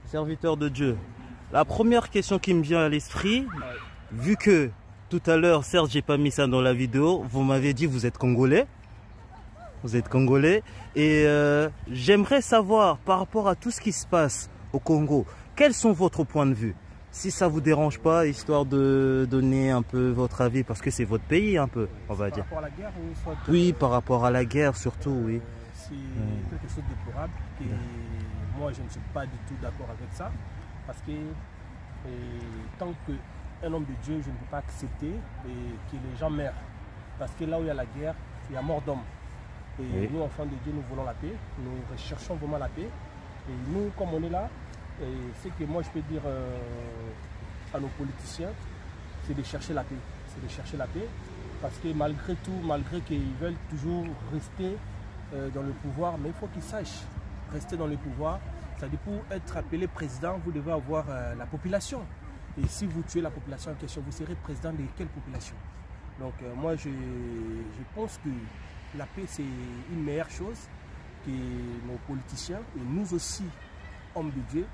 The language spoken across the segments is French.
Serviteur de Dieu, la première question qui me vient à l'esprit, vu que tout à l'heure, certes, j'ai pas mis ça dans la vidéo, vous m'avez dit vous êtes congolais. Vous êtes congolais et j'aimerais savoir par rapport à tout ce qui se passe au Congo, quels sont votre point de vue? Si ça vous dérange pas, histoire de donner un peu votre avis, parce que c'est votre pays un peu, on va dire. Par rapport à la guerre ou soit Oui, par rapport à la guerre surtout, oui. C'est quelque chose de déplorable et moi je ne suis pas du tout d'accord avec ça parce que tant qu'un homme de Dieu, je ne peux pas accepter que les gens meurent parce que là où il y a la guerre, il y a mort d'homme. Et oui. Nous, enfants de Dieu, nous voulons la paix, nous recherchons vraiment la paix. Et nous, comme on est là, ce que moi je peux dire à nos politiciens, c'est de chercher la paix. C'est de chercher la paix parce que malgré tout, malgré qu'ils veulent toujours rester dans le pouvoir, mais il faut qu'ils sachent rester dans le pouvoir. C'est-à-dire pour être appelé président, vous devez avoir la population. Et si vous tuez la population en question, vous serez président de quelle population? Donc moi je pense que la paix c'est une meilleure chose que nos politiciens et nous aussi, hommes de Dieu,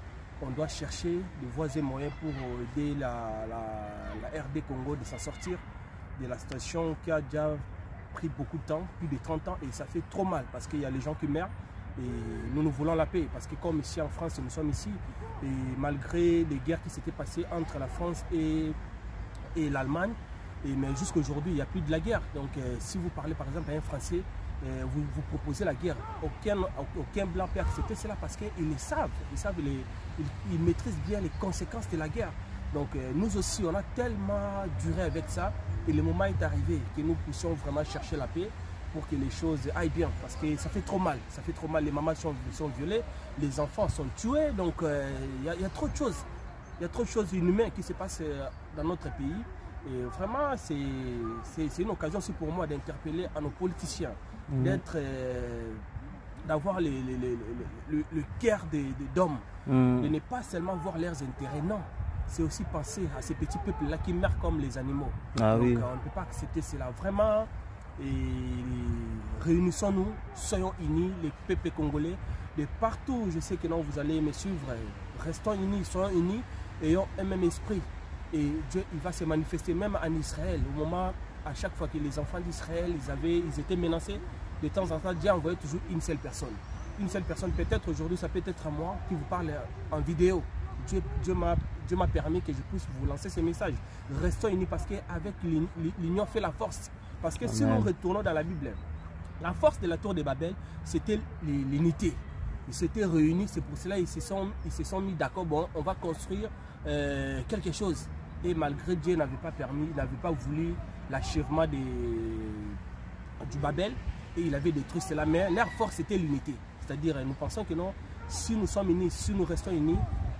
on doit chercher de voies et moyens pour aider la RD Congo de s'en sortir de la situation qui a déjà pris beaucoup de temps, plus de 30 ans et ça fait trop mal parce qu'il y a les gens qui meurent et nous voulons la paix parce que comme ici en France nous sommes ici et malgré les guerres qui s'étaient passées entre la France et l'Allemagne, mais jusqu'à aujourd'hui, il n'y a plus de la guerre. Donc, si vous parlez par exemple à un Français, vous proposez la guerre. Aucun blanc peut accepter cela parce qu'ils le savent. Ils maîtrisent bien les conséquences de la guerre. Donc, nous aussi, on a tellement duré avec ça. Et le moment est arrivé que nous puissions vraiment chercher la paix pour que les choses aillent bien. Parce que ça fait trop mal. Ça fait trop mal. Les mamans sont violées, les enfants sont tués. Donc, il y a trop de choses. Il y a trop de choses inhumaines qui se passent dans notre pays. Et vraiment, c'est une occasion aussi pour moi d'interpeller à nos politiciens, d'avoir le cœur d'hommes, de ne pas seulement voir leurs intérêts, non. C'est aussi penser à ces petits peuples-là qui meurent comme les animaux. Donc oui. On ne peut pas accepter cela. Vraiment, réunissons-nous, soyons unis, les peuples congolais, de partout. Je sais que non, vous allez me suivre. Restons unis, soyons unis, ayons un même esprit. Et Dieu il va se manifester même en Israël. Au moment, à chaque fois que les enfants d'Israël ils étaient menacés, de temps en temps, Dieu envoyait toujours une seule personne. Une seule personne, peut-être aujourd'hui, ça peut être à moi qui vous parle en vidéo. Dieu m'a permis que je puisse vous lancer ce message. Restons unis parce qu'avec l'union fait la force. Parce que si nous retournons dans la Bible, la force de la tour de Babel, c'était l'unité. Ils s'étaient réunis, c'est pour cela qu'ils se sont mis d'accord, bon, on va construire quelque chose. Et malgré Dieu n'avait pas permis, il n'avait pas voulu l'achèvement du Babel et il avait détruit cela. Mais leur force c'était l'unité. C'est-à-dire, nous pensons que non, si nous sommes unis, si nous restons unis,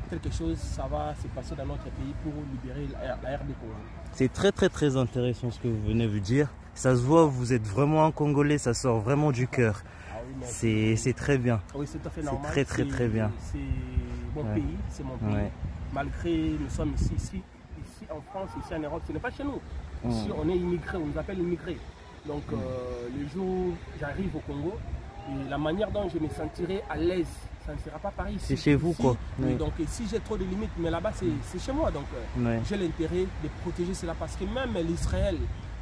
quelque chose, ça va se passer dans notre pays pour libérer la RD Congo. C'est très intéressant ce que vous venez de dire. Ça se voit, vous êtes vraiment un Congolais, ça sort vraiment du cœur. C'est très bien. Oui, c'est tout à fait normal. C'est très bien. C'est mon pays, c'est mon pays. Malgré nous sommes ici en France, ici en Europe, ce n'est pas chez nous. Ici, on est immigrés, on nous appelle immigrés. Donc, le jour où j'arrive au Congo, et la manière dont je me sentirai à l'aise, ça ne sera pas pareil ici. C'est chez vous, quoi. Oui. Donc, si j'ai trop de limites, mais là-bas, c'est chez moi. Donc, j'ai l'intérêt de protéger cela parce que même l'Israël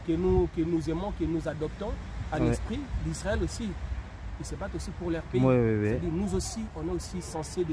que nous aimons, que nous adoptons en esprit, l'Israël aussi, ils se battent aussi pour leur pays. C'est-à-dire, nous aussi, on est aussi censés